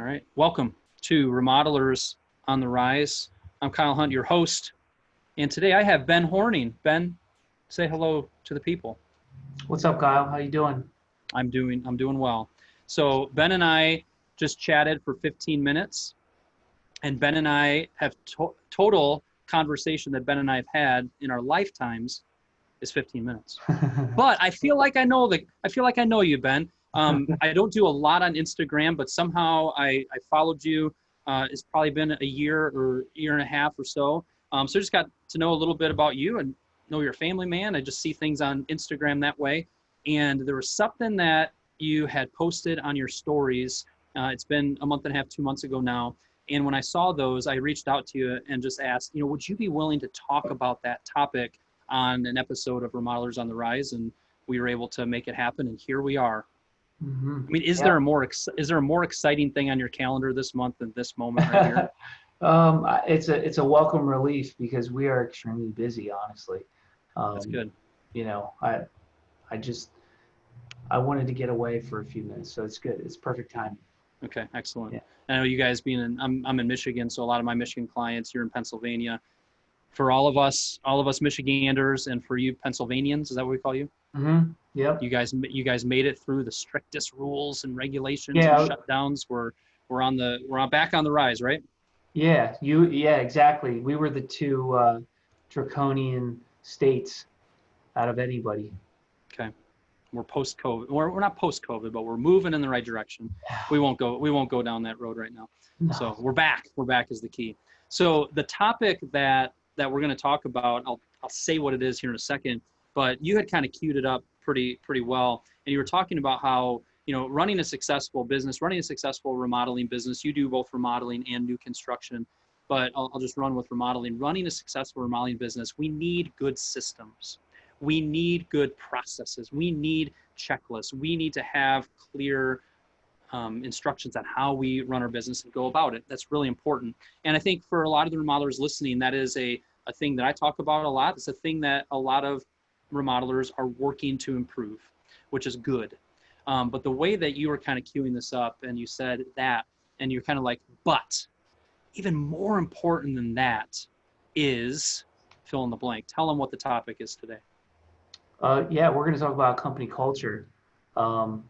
All right. Welcome to Remodelers on the Rise. I'm Kyle Hunt, your host. And today I have Ben Horning. Ben, say hello to the people. What's up, Kyle? How you doing? I'm doing well. So Ben and I just chatted for 15 minutes. And Ben and I have total conversation that Ben and I have had in our lifetimes is 15 minutes. But I feel like I know you, Ben. I don't do a lot on Instagram, but somehow I followed you. It's probably been a year or year and a half or so. So I just got to know a little bit about you and know you're a family man. I just see things on Instagram that way. And there was something that you had posted on your stories. It's been a month and a half, 2 months ago now. And when I saw those, I reached out to you and just asked, would you be willing to talk about that topic on an episode of Remodelers on the Rise? And we were able to make it happen. And here we are. Mm-hmm. I mean, is there a more exciting thing on your calendar this month than this moment right here? It's a welcome relief because we are extremely busy, honestly. That's good. I wanted to get away for a few minutes, so it's good. It's perfect time. Okay, excellent. Yeah. I know you guys I'm in Michigan, so a lot of my Michigan clients here in Pennsylvania. For all of us Michiganders, and for you Pennsylvanians, is that what we call you? Mm-hmm. Yep. You guys made it through the strictest rules and regulations Yeah. and shutdowns. We're back on the rise, right? Yeah. Exactly. We were the two draconian states out of anybody. Okay. We're post-COVID. We're not post-COVID, but we're moving in the right direction. We won't go down that road right now. No. So we're back. We're back is the key. So the topic that we're going to talk about, I'll say what it is here in a second, but you had kind of queued it up pretty well, and you were talking about how running a successful business, running a successful remodeling business. You do both remodeling and new construction, but I'll just run with remodeling. Running a successful remodeling business, we need good systems. We need good processes. We need checklists. We need to have clear instructions on how we run our business and go about it. That's really important. And I think for a lot of the remodelers listening, that is a thing that I talk about a lot. It's a thing that a lot of remodelers are working to improve, which is good. But the way that you were kind of queuing this up and you said that, and you're kind of like, but even more important than that is fill in the blank. Tell them what the topic is today. Yeah, we're going to talk about company culture. The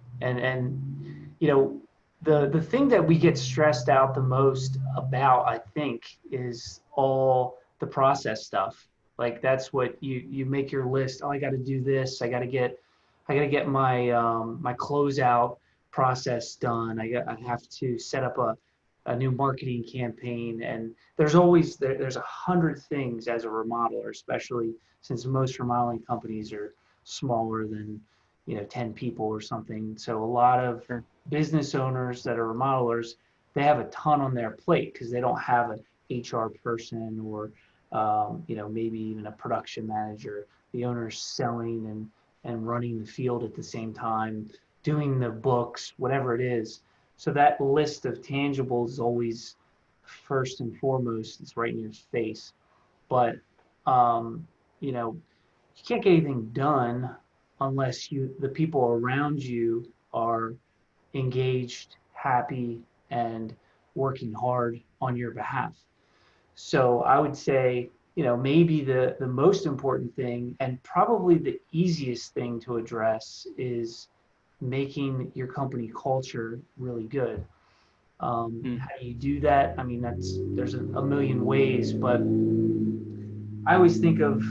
thing that we get stressed out the most about, I think, is all the process stuff. Like that's what you make your list. Oh, I got to do this. I got to get my my closeout process done. I have to set up a new marketing campaign, and there's 100 things as a remodeler, especially since most remodeling companies are smaller than 10 people or something. So a lot of business owners that are remodelers, they have a ton on their plate because they don't have an HR person or maybe even a production manager. The owner's selling and running the field at the same time, doing the books, whatever it is. So that list of tangibles is always first and foremost. It's right in your face. But you can't get anything done unless the people around you are engaged, happy, and working hard on your behalf. So I would say, maybe the most important thing and probably the easiest thing to address is making your company culture really good. How do you do that? I mean, there's a million ways, but I always think of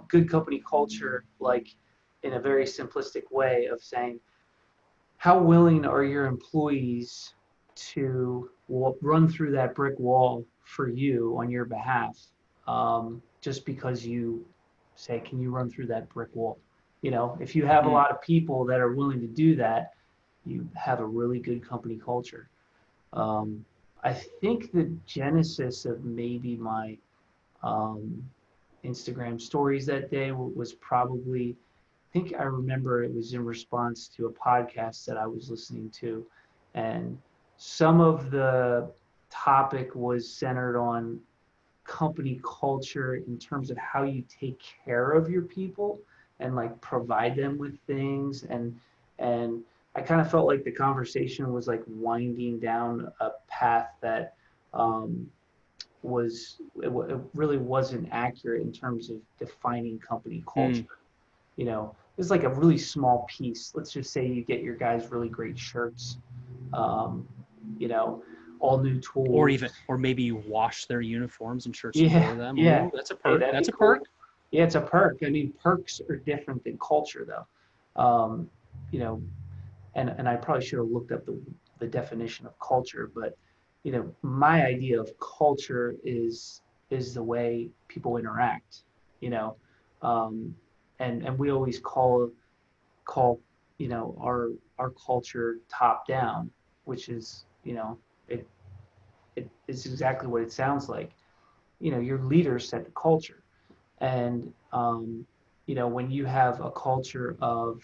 good company culture like in a very simplistic way of saying, how willing are your employees to run through that brick wall for you on your behalf, just because you say, can you run through that brick wall? If you have a lot of people that are willing to do that, you have a really good company culture. I think the genesis of maybe my Instagram stories that day was probably, I think I remember it was in response to a podcast that I was listening to, and some of the topic was centered on company culture in terms of how you take care of your people and like provide them with things, and I kind of felt like the conversation was like winding down a path that um, it really wasn't accurate in terms of defining company Mm. culture. It's like a really small piece. Let's just say you get your guys really great shirts, um, you know, all new Or tools. even, or maybe you wash their uniforms and shirts Yeah, for them. yeah. Ooh, that's a Hey, perk. that'd That's be a cool. perk. Yeah, it's a perk. I mean, perks are different than culture, though. You know, and I probably should have looked up the definition of culture, but my idea of culture is the way people interact, you know, um, and we always call our culture top down, which is it it is exactly what it sounds like. Your leaders set the culture, and when you have a culture of,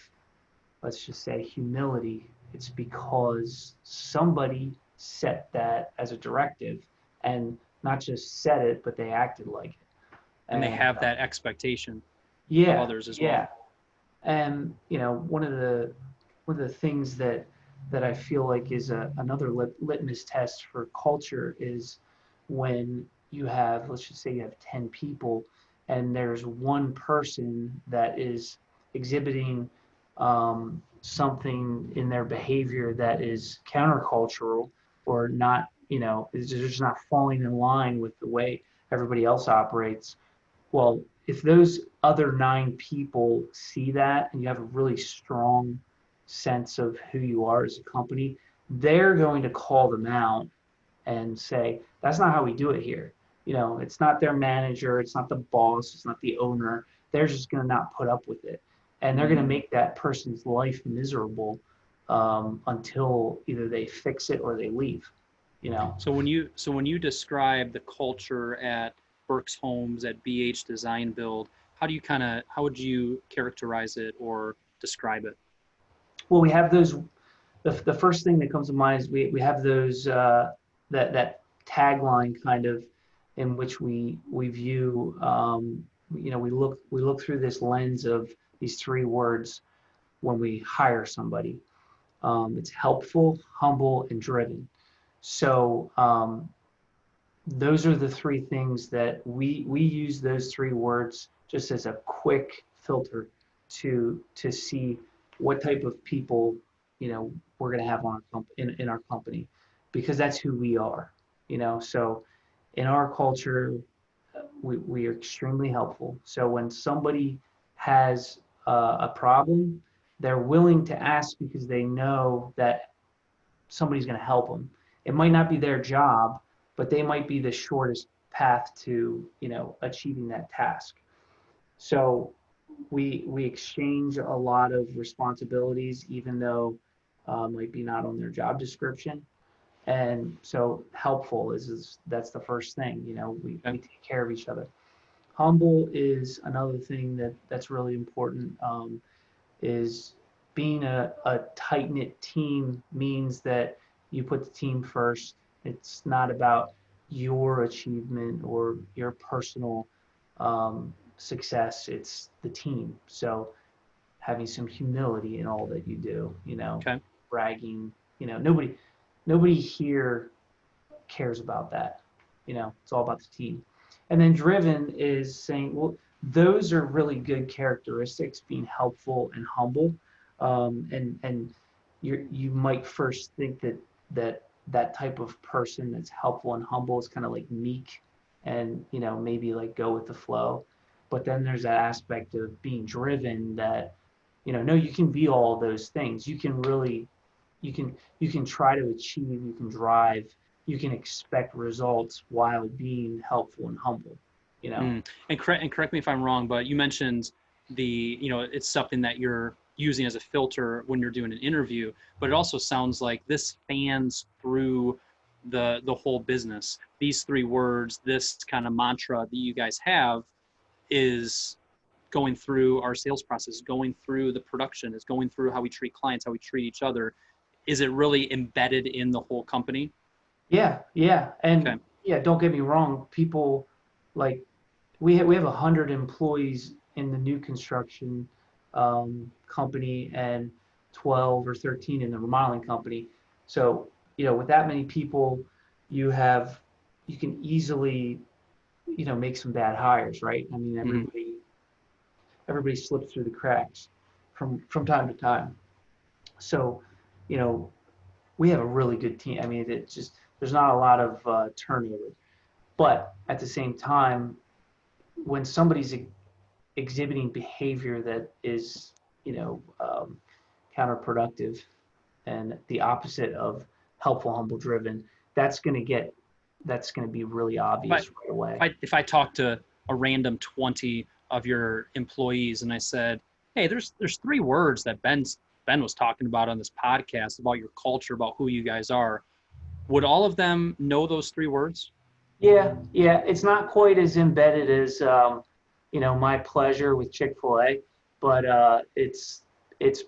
let's just say, humility, it's because somebody set that as a directive, and not just said it, but they acted like it. And they And have that expectation of yeah, others as well. yeah. And one of the things that I feel like is another litmus test for culture is when you have, let's just say you have 10 people, and there's one person that is exhibiting something in their behavior that is countercultural, or not, is just not falling in line with the way everybody else operates. Well, if those other 9 people see that, and you have a really strong sense of who you are as a company, they're going to call them out and say, that's not how we do it here. It's not their manager, it's not the boss, it's not the owner. They're just going to not put up with it. And they're going to Mm. make that person's life miserable until either they fix it or they leave, you know? So when you describe the culture at Berks Homes, at BH Design Build, how would you characterize it or describe it? Well, we have those. The first thing that comes to mind is we have those that tagline kind of, in which we view, we look through this lens of these 3 words when we hire somebody. It's helpful, humble, and driven. So those are the 3 things that we use, those 3 words just as a quick filter to see what type of people we're going to have on in our company, because that's who we are. So in our culture, we are extremely helpful. So when somebody has a problem, they're willing to ask because they know that somebody's going to help them. It might not be their job, but they might be the shortest path to achieving that task. So we exchange a lot of responsibilities, even though might be not on their job description. And so helpful is that's the first thing. We Okay. take care of each other. Humble is another thing that's really important. Is being a tight knit team means that you put the team first. It's not about your achievement or your personal success. It's the team. So having some humility in all that you do, Okay. bragging, nobody here cares about that. It's all about the team. And then driven is saying, well, those are really good characteristics, being helpful and humble. And you might first think that type of person that's helpful and humble is kind of like meek, and maybe like go with the flow. But then there's that aspect of being driven that no, you can be all those things. You can try to achieve, you can drive, you can expect results while being helpful and humble, you know. Mm. And correct me if I'm wrong, but you mentioned it's something that you're using as a filter when you're doing an interview, but it also sounds like this fans through the whole business. These 3 words, this kind of mantra that you guys have is going through our sales process, going through the production, is going through how we treat clients, how we treat each other. Is it really embedded in the whole company? Yeah, yeah. And Okay. yeah, don't get me wrong, people, like, we have 100 employees in the new construction company, and 12 or 13 in the remodeling company. So with that many people, you have, you can easily, make some bad hires, right? I mean, Hmm. everybody slips through the cracks from time to time. So, you know, we have a really good team. I mean, it just there's not a lot of turnover, but at the same time, when somebody's exhibiting behavior that is, you know, um, counterproductive and the opposite of helpful, humble, driven, that's going to get that's going to be really If I, obvious right away. if I talk to a random 20 of your employees and I said, hey, there's three words that Ben was talking about on this podcast about your culture, about who you guys are, would all of them know those three words? Yeah, yeah, it's not quite as embedded as my pleasure with Chick-fil-A, but it's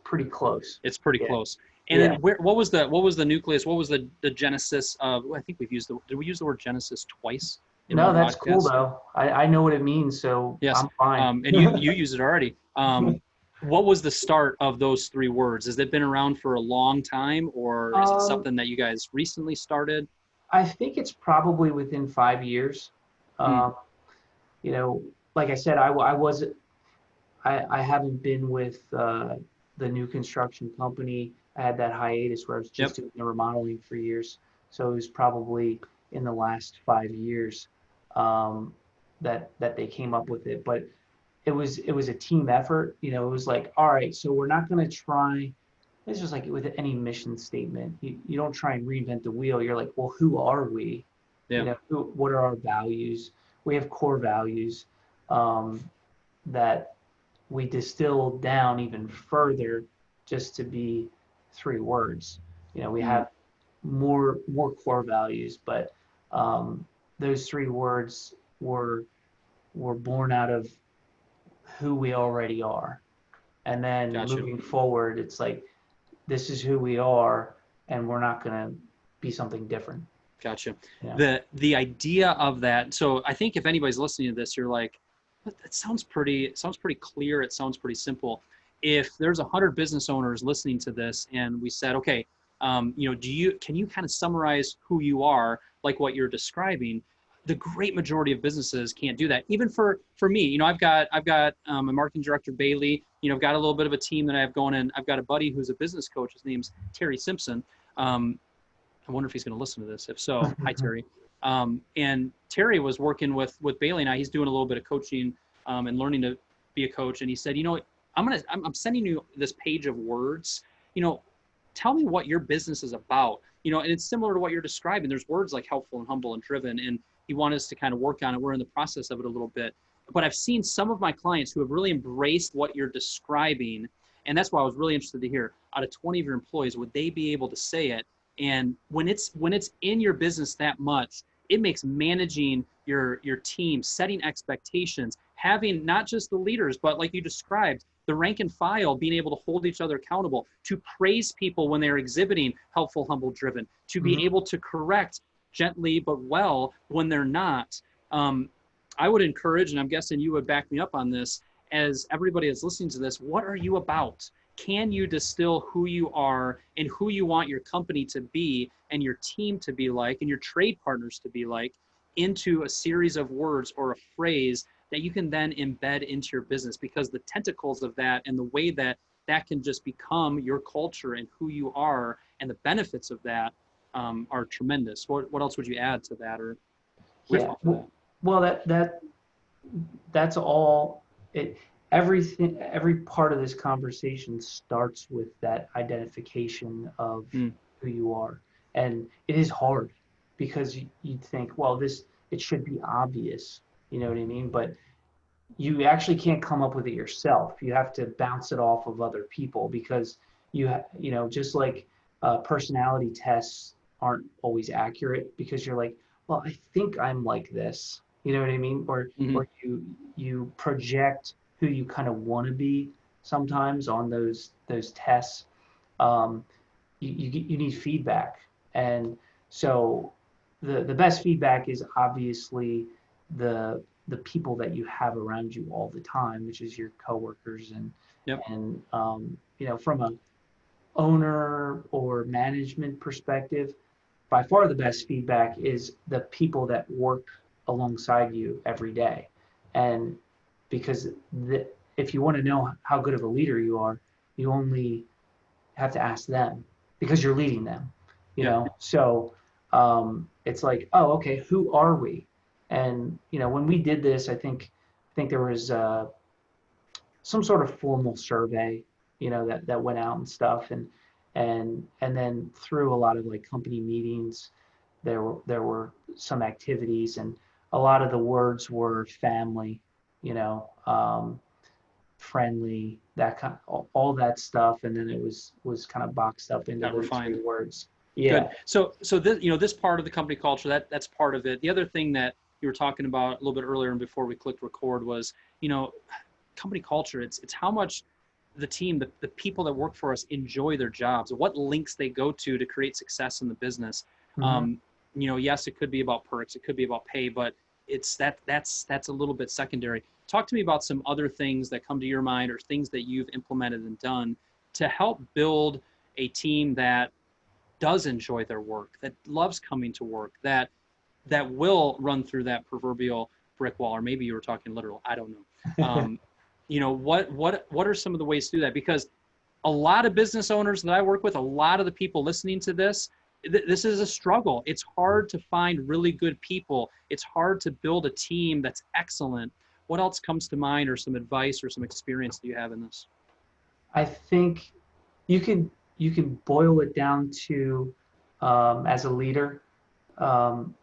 pretty close. It's pretty Yeah, close. And then yeah. what was the nucleus? What was the genesis of? I think did we use the word genesis twice in No, one that's cool podcast? though. I know what it means, so Yes. I'm fine. And you use it already. What was the start of those three words? Has it been around for a long time, or is it Um, something that you guys recently started? I think it's probably within 5 years. Hmm. Um, you know, like I said, I was I haven't been with the new construction company. I had that hiatus where I was just Yep. doing the remodeling for years. So it was probably in the last 5 years um, that they came up with it. But it was a team effort. It was like, all right, so we're not going to try. It's just like with any mission statement. You don't try and reinvent the wheel. You're like, well, who are we? Yeah. What are our values? We have core values um, that we distilled down even further just to be three words. We Mm, have more core values, but those three words were born out of who we already are. And then gotcha. moving forward, it's like this is who we are, and we're not gonna be something different. Gotcha. Yeah. The idea of that. So I think if anybody's listening to this, you're like, that sounds pretty clear. It sounds pretty simple. If there's 100 business owners listening to this, and we said, okay, can you kind of summarize who you are, like what you're describing? The great majority of businesses can't do that. Even for me, I've got a marketing director, Bailey. I've got a little bit of a team that I have going, and I've got a buddy who's a business coach. His name's Terry Simpson. I wonder if he's going to listen to this. If so, hi Terry. And Terry was working with Bailey and I. He's doing a little bit of coaching and learning to be a coach. And he said, I'm sending you this page of words. You know, tell me what your business is about. And it's similar to what you're describing. There's words like helpful and humble and driven, and he wanted us to kind of work on it. We're in the process of it a little bit. But I've seen some of my clients who have really embraced what you're describing. And that's why I was really interested to hear, out of 20 of your employees, would they be able to say it? And when it's in your business that much, it makes managing your team, setting expectations, having not just the leaders, but like you described, the rank and file being able to hold each other accountable, to praise people when they're exhibiting helpful, humble, driven, to be Mhm. able to correct gently but well when they're not. I would encourage, and I'm guessing you would back me up on this, as everybody that's listening to this, what are you about? Can you distill who you are and who you want your company to be and your team to be like and your trade partners to be like into a series of words or a phrase that you can then embed into your business? Because the tentacles of that and the way that that can just become your culture and who you are and the benefits of that are tremendous. What else would you add to that or riff Yeah. off of that? Well, that's all it every part of this conversation starts with that identification of Mm, who you are. And it is hard because you'd think, well, this it should be obvious, you know what I mean? But you actually can't come up with it yourself. You have to bounce it off of other people because just like personality tests aren't always accurate because you're like, well, I think I'm like this. You know what I mean? Or mm-hmm. or you project who you kind of want to be sometimes on those tests. Um, you need feedback, and so the best feedback is obviously the people that you have around you all the time, which is your coworkers Yep. and from a owner or management perspective, by far the best feedback is the people that work alongside you every day. And because if you want to know how good of a leader you are, you only have to ask them because you're leading them, Yeah. So it's like, oh, okay, who are we? And when we did this, I think there was some sort of formal survey, that went out and stuff, and then through a lot of like company meetings, there were some activities, and a lot of the words were family, friendly, that kind of, all that stuff, and then it was kind of boxed up into Got those refined. 3 words. Good. Yeah. So this, this part of the company culture, that's part of it. The other thing that you were talking about a little bit earlier and before we clicked record was, company culture. It's how much the team, the people that work for us enjoy their jobs, what links they go to create success in the business. Mm-hmm. Yes, it could be about perks, it could be about pay, but that's a little bit secondary. Talk to me about some other things that come to your mind or things that you've implemented and done to help build a team that does enjoy their work, that loves coming to work, that will run through that proverbial brick wall, or maybe you were talking literal. I don't know. What are some of the ways to do that? Because a lot of business owners that I work with, a lot of the people listening to this, this is a struggle. It's hard to find really good people. It's hard to build a team that's excellent. What else comes to mind, or some advice or some experience that you have in this? I think you can boil it down to, as a leader, um,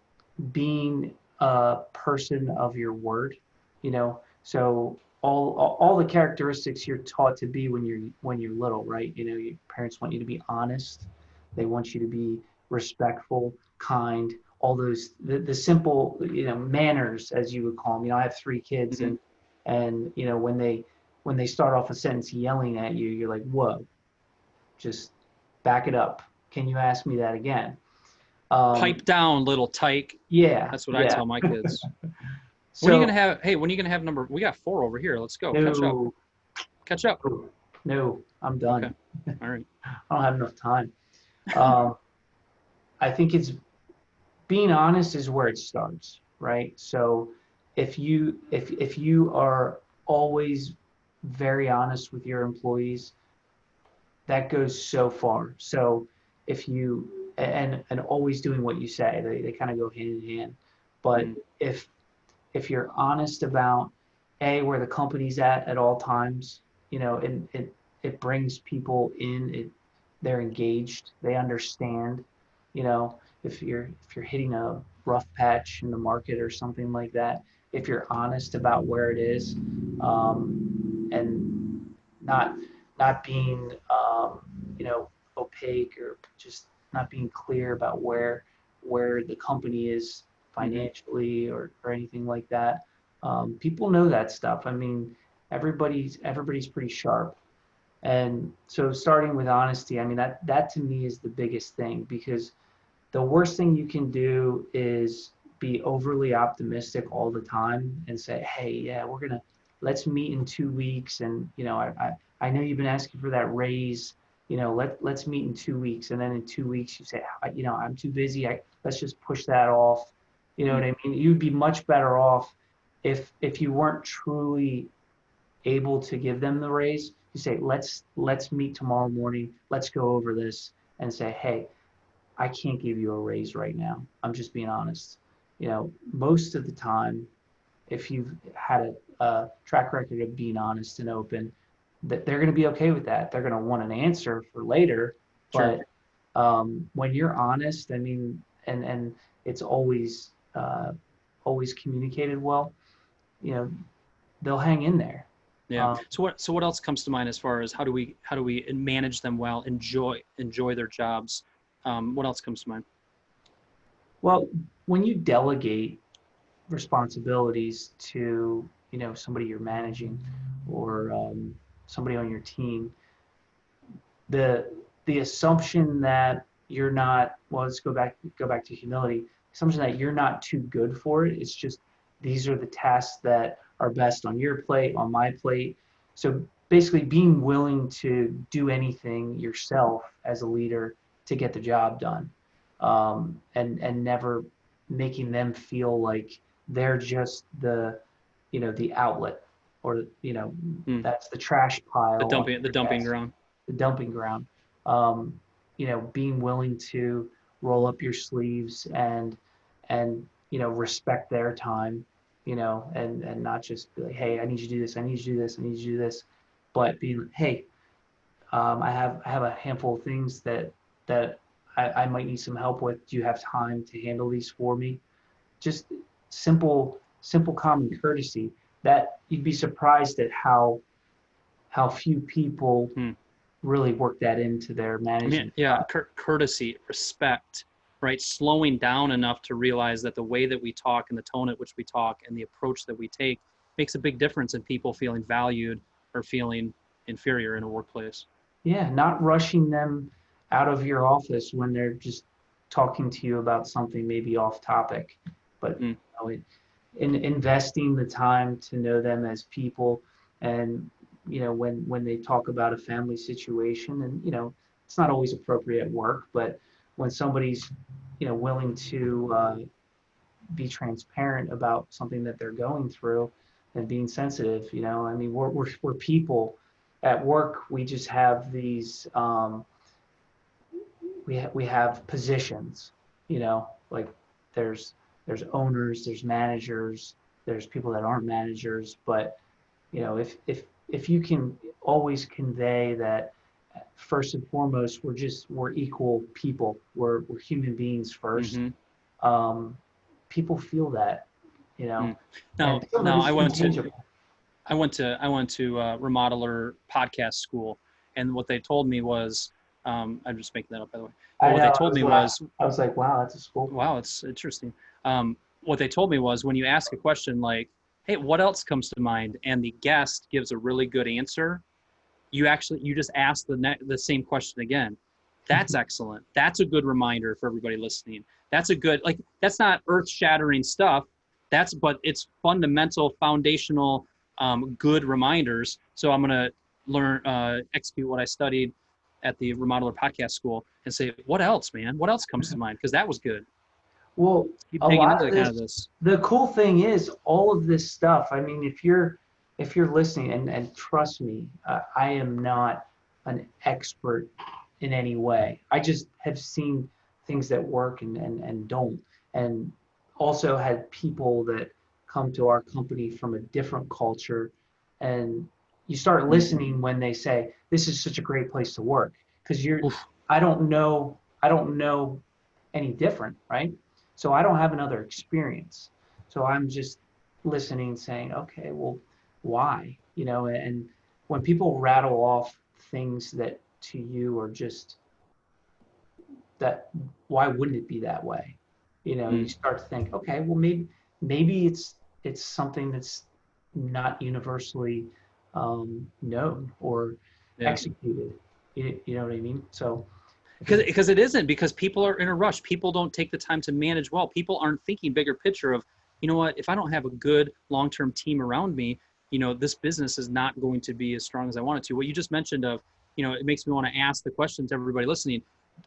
being a person of your word. So all the characteristics you're taught to be when you're little, right? Your parents want you to be honest. They want you to be respectful, kind, all those the simple, manners, as you would call them. I have 3 kids, Mm-hmm. and when they start off a sentence yelling at you, you're like, whoa, just back it up. Can you ask me that again? Pipe down, little tyke. Yeah, That's what I yeah. tell my kids. When are you So gonna have? Hey, when are you gonna have number? We got 4 over here. Let's go. Catch up. no, Catch up. no, I'm Okay. done. All right. I don't have enough time. Um, I think it's being honest is where it starts, right? So if you are always very honest with your employees, that goes so far. So if you and always doing what you say, they kind of go hand in hand. But Mm, if you're honest about where the company's at all times, it brings people in. They're engaged. They understand. If you're hitting a rough patch in the market or something like that, if you're honest about where it is, and not not being opaque, or just not being clear about where the company is mm-hmm. financially, or anything like that. People know that stuff. I mean, everybody's pretty sharp. And so starting with honesty, I mean, that to me is the biggest thing, because the worst thing you can do is be overly optimistic all the time and say, hey, yeah, let's meet in 2 weeks. And, I know you've been asking for that raise, let's meet in 2 weeks. And then in 2 weeks you say, I'm too busy. Let's just push that off. You know Mm, what I mean? You'd be much better off if you weren't truly able to give them the raise. You say, let's meet tomorrow morning. Let's go over this, and say, hey, I can't give you a raise right now. I'm just being honest. Most of the time, if you've had a track record of being honest and open, that they're going to be okay with that. They're going to want an answer for later, sure. but when you're honest, I mean, and it's always communicated well, you know, they'll hang in there. Yeah. Um, So what else comes to mind as far as how do we manage them well, enjoy their jobs? What else comes to mind? well, when you delegate responsibilities to somebody you're managing, or somebody on your team, the the assumption that you're not, well, let's go back to humility, assumption that you're not too good for it. It's just, these are the tasks that are best on your plate, on my plate. So basically being willing to do anything yourself as a leader to get the job done. and never making them feel like they're just the outlet, or Mm. that's the trash The pile on dumping the your dumping desk, ground. the dumping ground. Um, being willing to roll up your sleeves and respect their time, and not just be like, hey, I need you to do this, I need you to do this, I need you to do this, but being like, hey, I have a handful of things that I might need some help with. Do you have time to handle these for me? Just simple common courtesy that you'd be surprised at how few people Mm. really work that into their I mean, management yeah, style. courtesy, respect, right? Slowing down enough to realize that the way that we talk and the tone at which we talk and the approach that we take makes a big difference in people feeling valued or feeling inferior in a workplace. Yeah, not rushing them out of your office when they're just talking to you about something maybe off topic, but Mm. in investing the time to know them as people. And when they talk about a family situation, and it's not always appropriate at work, but when somebody's willing to be transparent about something that they're going through and being sensitive. I mean, we're people. At work, we just have these we have positions, like there's owners, there's managers, there's people that aren't managers. But if you can always convey that, first and foremost, we're equal people, we're human beings first. Mm-hmm. um, People feel that, Mm. and Now, some of now it's intangible. I went to remodeler podcast school, and what they told me was, I'm just making that up by the way, but I what know. they told me was, I was like, wow, that's a school. wow, it's interesting. What they told me was when you ask a question like, hey, what else comes to mind, and the guest gives a really good answer, you just ask the same question again. That's excellent. That's a good reminder for everybody listening. That's a good, like, that's not earth shattering stuff. But it's fundamental, foundational, good reminders. So I'm gonna execute what I studied at the Remodeler Podcast School and say, what else, man? What else comes to mind? Because that was good. Well, Keep a digging lot into of kind this, of this. the cool thing is all of this stuff. I mean, if you're listening, and trust me, I am not an expert in any way. I just have seen things that work and don't, and also had people that come to our company from a different culture, and you start Mm. listening when they say this is such a great place to work, because Oof. I don't know any different, right? So I don't have another experience. So I'm just listening, saying, okay, well, why? And when people rattle off things that to you are just that, why wouldn't it be that way? You Mm. start to think, okay, well, maybe it's something that's not universally known or Yeah. executed. You know what I mean? So I think, Because it isn't, because people are in a rush. People don't take the time to manage well. People aren't thinking bigger picture of, you know what, if I don't have a good long-term team around me, this business is not going to be as strong as I want it to. What you just mentioned of, it makes me want to ask the question to everybody listening: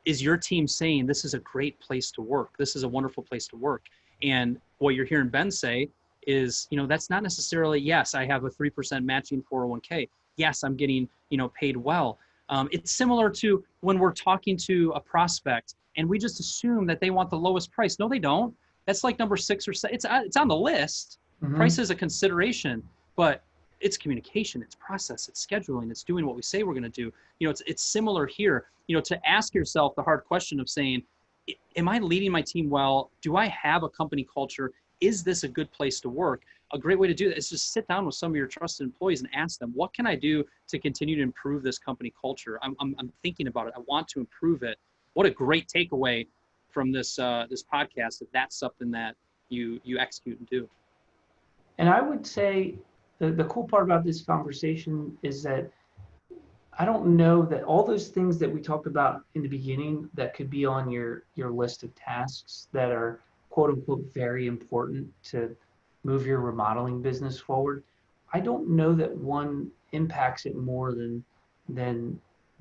is your team saying this is a great place to work, this is a wonderful place to work? And what you're hearing Ben say is, that's not necessarily, yes, I have a 3% matching 401k, yes, I'm getting paid well. It's similar to when we're talking to a prospect and we just assume that they want the lowest price. No, they don't. That's like number 6 or 7. It's on the list. mm-hmm. Price is a consideration, but it's communication, it's process, it's scheduling, it's doing what we say we're going to do. It's similar here. To ask yourself the hard question of saying, am I leading my team well? Do I have a company culture? Is this a good place to work? A great way to do that is just sit down with some of your trusted employees and ask them, what can I do to continue to improve this company culture? I'm thinking about it. I want to improve it. What a great takeaway from this podcast, if that's something that you execute and do. And I would say the cool part about this conversation is that I don't know that all those things that we talked about in the beginning that could be on your list of tasks that are quote unquote very important to move your remodeling business forward. I don't know that one impacts it more than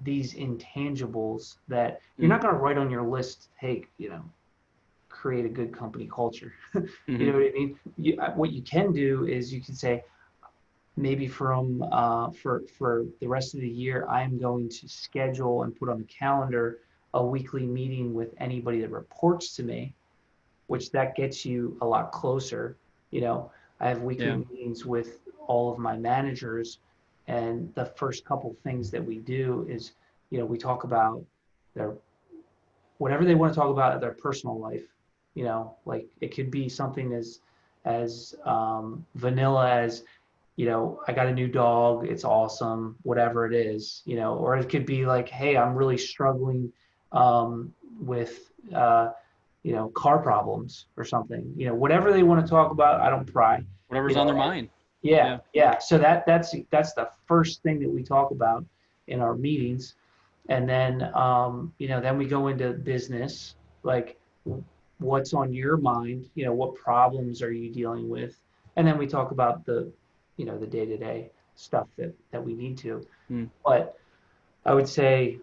these intangibles that you're not going to write on your list, hey, create a good company culture. You know Mm-hmm. what I mean? What you can do is you can say, maybe from for the rest of the year, I'm going to schedule and put on the calendar a weekly meeting with anybody that reports to me, which that gets you a lot closer. You know, I have weekly Yeah. meetings with all of my managers, and the first couple things that we do is, we talk about their whatever they want to talk about their personal life. Like it could be something as vanilla as, I got a new dog, it's awesome, whatever it is, or it could be like, hey, I'm really struggling with car problems or something, whatever they want to talk about, I don't pry, Whatever's on their and mind. yeah, Yeah. yeah. So that's the first thing that we talk about in our meetings. And then, then we go into business, like what's on your mind, what problems are you dealing with? And then we talk about the day-to-day stuff that we need to. Mm. But I would say,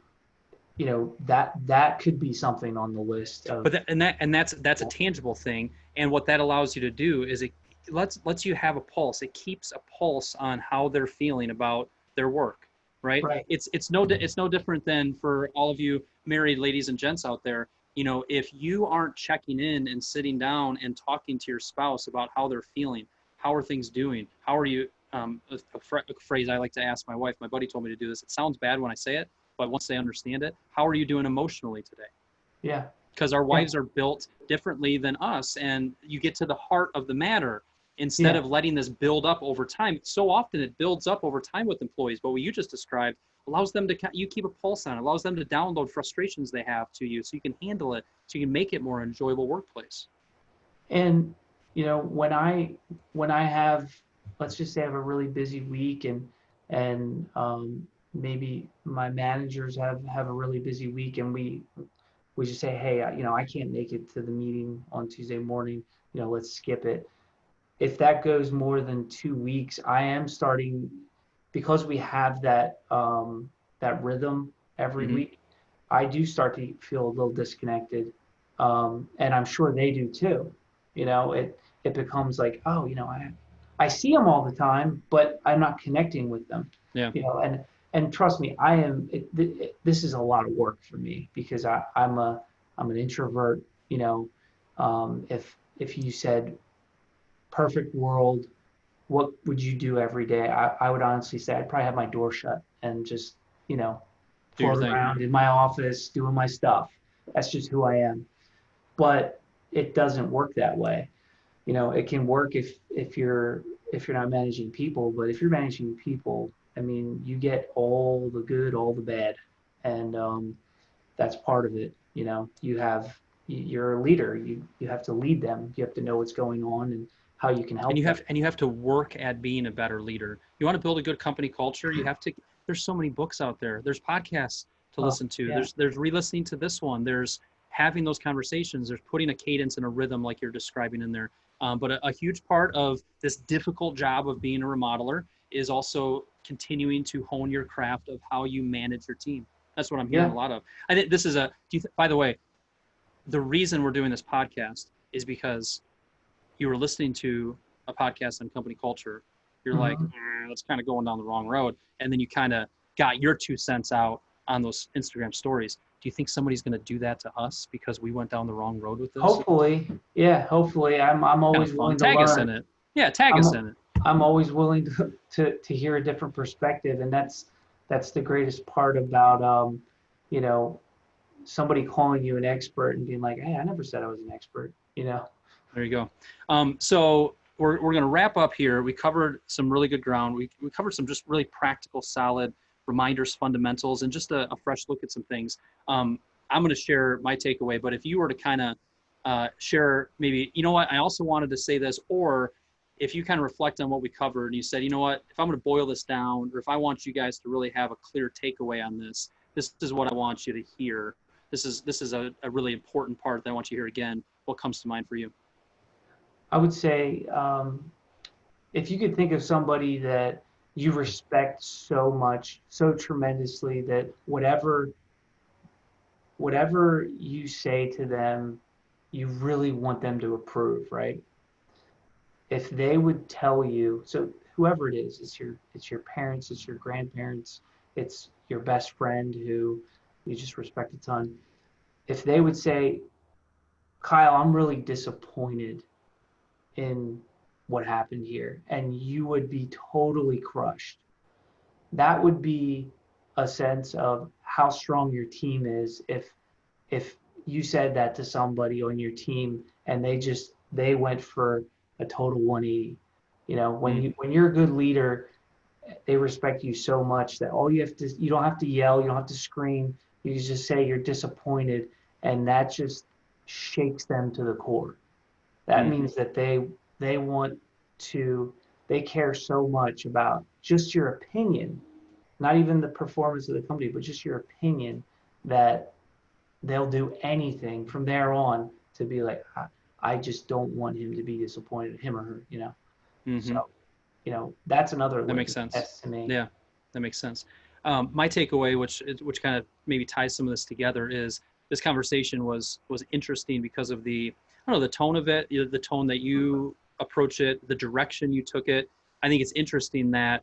that could be something on the list of, That's a tangible thing. And what that allows you to do is it lets you have a pulse. It keeps a pulse on how they're feeling about their work, right? right, It's no different than for all of you married ladies and gents out there. If you aren't checking in and sitting down and talking to your spouse about how they're feeling, how are things doing, how are you? A phrase I like to ask my wife. My buddy told me to do this. It sounds bad when I say it, but once they understand it, how are you doing emotionally today? yeah, Because our yeah, wives are built differently than us, and you get to the heart of the matter instead yeah. of letting this build up over time. So often it builds up over time with employees, but what you just described allows them to, you keep a pulse on it, allows them to download frustrations they have to you so you can handle it, so you can make it more enjoyable workplace. And when I have, let's just say I have a really busy week, and maybe my managers have a really busy week, and we just say, hey, I can't make it to the meeting on Tuesday morning, let's skip it. If that goes more than 2 weeks, I am starting, because we have that rhythm every Mm-hmm. week. I do start to feel a little disconnected, and I'm sure they do too. It becomes like, oh, I see them all the time, but I'm not connecting with them. Yeah. And trust me, this is a lot of work for me because I'm an introvert. If you said perfect world, what would you do every day? I would honestly say I'd probably have my door shut and just, you know, Do your float thing. around in my office doing my stuff. That's just who I am. But it doesn't work that way. It can work if you're not managing people, but if you're managing people, I mean, you get all the good, all the bad, and that's part of it. You're a leader. You have to lead them. You have to know what's going on and how you can and help you them. have and you have to work at being a better leader. You want to build a good company culture, you have to. There's so many books out there, there's podcasts to Oh, listen to, yeah, there's re-listening to this one, there's having those conversations, there's putting a cadence and a rhythm like you're describing in there. But a huge part of this difficult job of being a remodeler is also continuing to hone your craft of how you manage your team. That's what I'm hearing yeah, a lot of. I think this is by the way, the reason we're doing this podcast is because you were listening to a podcast on company culture, you're like, hmm that's kind of going down the wrong road. And then you kind of got your 2 cents out on those Instagram stories. Do you think somebody's going to do that to us because we went down the wrong road with this? Hopefully, yeah, hopefully, I'm Kind of always fun. willing to Tag us in learn. it. Yeah, tag us I'm in it. I'm always willing to hear a different perspective, and that's the greatest part about you know somebody calling you an expert and being like, hey, I never said I was an expert. There you go. So we're going to wrap up here. We covered some really good ground. We covered some just really practical, solid reminders, fundamentals, and just a fresh look at some things. I'm going to share my takeaway, but if you were to kind of share maybe, you know what, I also wanted to say this, or if you kind of reflect on what we covered and you said, you know what, if I'm going to boil this down, or if I want you guys to really have a clear takeaway on this, this is what I want you to hear. This is a really important part that I want you to hear again. What comes to mind for you? I would say if you could think of somebody that you respect so much, so tremendously that whatever you say to them, you really want them to approve, right? If they would tell you, so whoever it is, it's your parents, it's your grandparents, it's your best friend who you just respect a ton. If they would say, Kyle, I'm really disappointed in what happened here, and you would be totally crushed. That would be a sense of how strong your team is if you said that to somebody on your team and they went for a total 180. When Mm, you're a good leader, they respect you so much that you don't have to yell, you don't have to scream, you just say you're disappointed, and that just shakes them to the core. That mm, means that they want to they care so much about just your opinion, not even the performance of the company, but just your opinion, that they'll do anything from there on to be like, I just don't want him to be disappointed, him or her. mm-hmm. So, that's another That makes litmus sense. test to me. Yeah, that makes sense. My takeaway, which kind of maybe ties some of this together, is this conversation was interesting because of the, I don't know, the tone of it, the tone that you approach it, the direction you took it. I think it's interesting that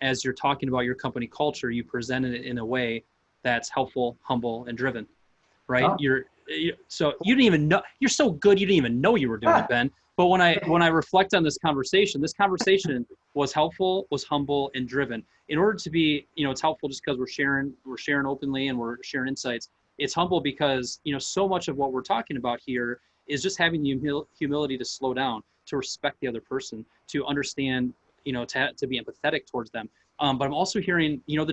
as you're talking about your company culture, you presented it in a way that's helpful, humble, and driven, right? Oh, So you didn't even know, you're so good you didn't even know you were doing it, ah, Ben. But when I reflect on this conversation was helpful, was humble, and driven. In order to be, it's helpful just because we're sharing openly and we're sharing insights. It's humble because so much of what we're talking about here is just having the humility to slow down, to respect the other person, to understand, to be empathetic towards them. But I'm also hearing, the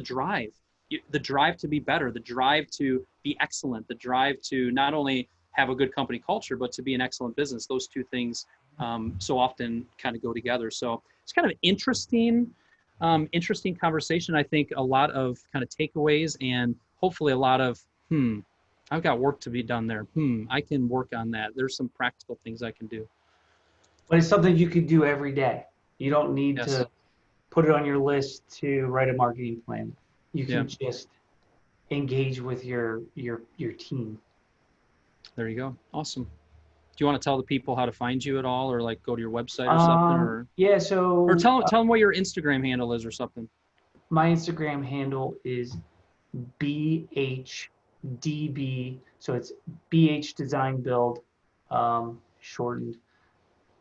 drive to be better, the drive to be excellent, the drive to not only have a good company culture, but to be an excellent business. Those two things so often kind of go together. So it's kind of interesting conversation. I think a lot of kind of takeaways and hopefully a lot of, I've got work to be done there. I can work on that. There's some practical things I can do. but it's something you could do every day. You don't need Yes. to put it on your list to write a marketing plan. You Yeah. can just engage with your team. There you go. Awesome. Do you want to tell the people how to find you at all, or like go to your website or something, Yeah, or so tell them what your Instagram handle is or something? my Instagram handle is BHDB. So it's BH Design Build, shortened,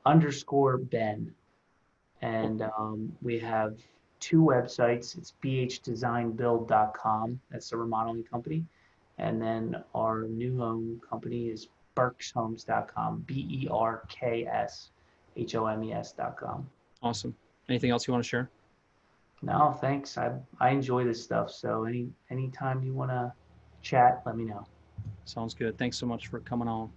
underscore Ben. Cool. And we have two websites. It's bhdesignbuild.com. That's the remodeling company. And then our new home company is berkshomes.com, BERKSHOMES.com. Awesome. Anything else you want to share? No, thanks. I enjoy this stuff. So anytime you want to chat, let me know. Sounds good. Thanks so much for coming on.